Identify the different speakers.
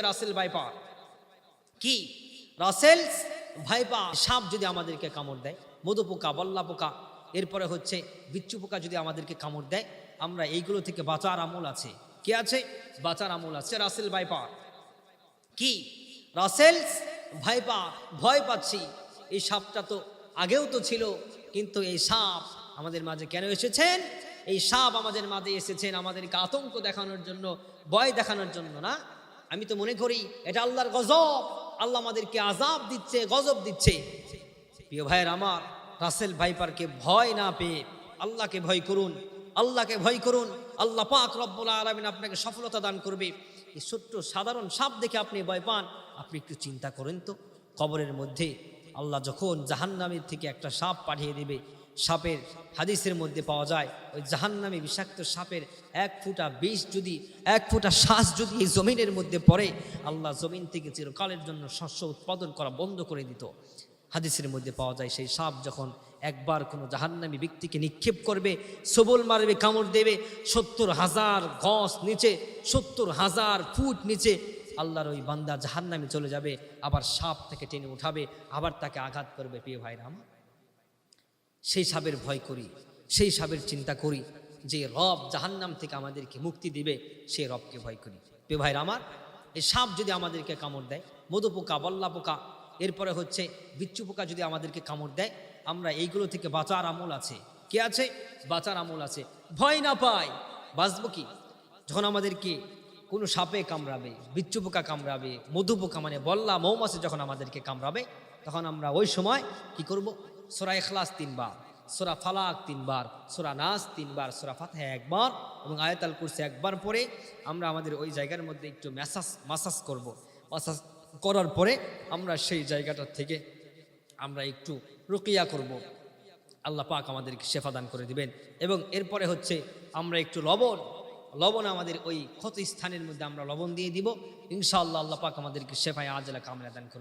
Speaker 1: Russell viper কি Russell's viper সাপ যদি আমাদেরকে কামড় দেয়, মধু পোকা, বল্লা পোকা, এরপরে হচ্ছে বিচ্ছু পোকা যদি আমাদেরকে কামড় দেয়, আমরা এইগুলো থেকে বাঁচার আমল আছে। কি আছে? বাঁচার আমল আছে। রাসেল ভাইপার কি রাসেলস ভাইপার, ভয় পাচ্ছি। এই সাপটা তো আগেও তো ছিল, কিন্তু এই সাপ আমাদের মাঝে কেন এসেছেন? এই সাপ আমাদের মাঝে এসেছেন আমাদেরকে আতঙ্ক দেখানোর জন্য, ভয় দেখানোর জন্য না। আমি তো মনে করি এটা আল্লাহর গজব। আল্লাহ আমাদেরকে আযাব দিচ্ছে, গজব দিচ্ছে। প্রিয় ভাইয়ের আমার, রাসেল ভাইপারকে ভয় না পেয়ে আল্লাহকে ভয় করুন, আল্লাহকে ভয় করুন। আল্লাহ পাক রব্বুল আলামিন আপনাকে সফলতা দান করবে। এই ছোট্ট সাধারণ সাপ দেখে আপনি ভয় পান, আপনি একটু চিন্তা করেন তো, কবরের মধ্যে আল্লাহ যখন জাহান্নামের থেকে একটা সাপ পাঠিয়ে দেবে, সাপের হাদিসের মধ্যে পাওয়া যায় ওই জাহান্নামী বিষাক্ত সাপের 1 ফুটা বিষ যদি, 1 ফুটা শ্বাস যদি এই জমিনের মধ্যে পড়ে, আল্লাহ জমিন থেকে চিরকালের জন্য শস্য উৎপাদন করা বন্ধ করে দিত। হাদিসের মধ্যে পাওয়া যায় সেই সাপ যখন একবার কোনো জাহান্নামী ব্যক্তিকে নিক্ষেপ করবে, সবল মারবে, কামড় দেবে, 70,000 গজ নিচে, 70,000 ফুট নিচে আল্লাহর ওই বান্দা জাহান্নামে চলে যাবে, আবার সাপ থেকে টেনে উঠাবে, আবার তাকে আঘাত করবে। প্রিয় ভাইরা আমার, সেই সাপের ভয় করি, সেই সাপের চিন্তা করি যে রব জাহান্নাম থেকে আমাদেরকে মুক্তি দিবে, সেই রবকে ভয় করি। প্রিয় ভাইরা আমার, এই সাপ যদি আমাদেরকে কামড় দেয়, মধু পোকা, বল্লা পোকা, এরপরে হচ্ছে বিচ্ছু পোকা যদি আমাদেরকে কামড় দেয়, আমরা এইগুলো থেকে বাঁচার আমল আছে। কি আছে? বাঁচার আমল আছে। ভয় না পাই, বাঁচবো কি? যখন আমাদেরকে কোনো সাপে কামড়াবে, বিচ্ছু পোকা কামড়াবে, মধু পোকা মানে বল্লা মৌমাছি যখন আমাদেরকে কামড়াবে, তখন আমরা ওই সময় কি করব? সূরা ইখলাস 3 বার, সূরা ফালাক 3 বার, সূরা নাস 3 বার, সূরা ফাতিহা 1 বার এবং আয়াতুল কুরসি 1 বার পরে আমরা আমাদের ওই জায়গার মধ্যে একটু মাসাজ করব। মাসাজ করার পরে আমরা সেই জায়গাটার থেকে আমরা একটু রুকিয়া করব। আল্লাহ পাক আমাদেরকে শেফা দান করে দিবেন। এবং এরপরে হচ্ছে আমরা একটু লবণ আমাদের ওই ক্ষত স্থানের মধ্যে আমরা লবণ দিয়ে দিব। ইনশাআল্লাহ আল্লাহ পাক আমাদেরকে শেফায়ে আজলা কামলা দান করবেন।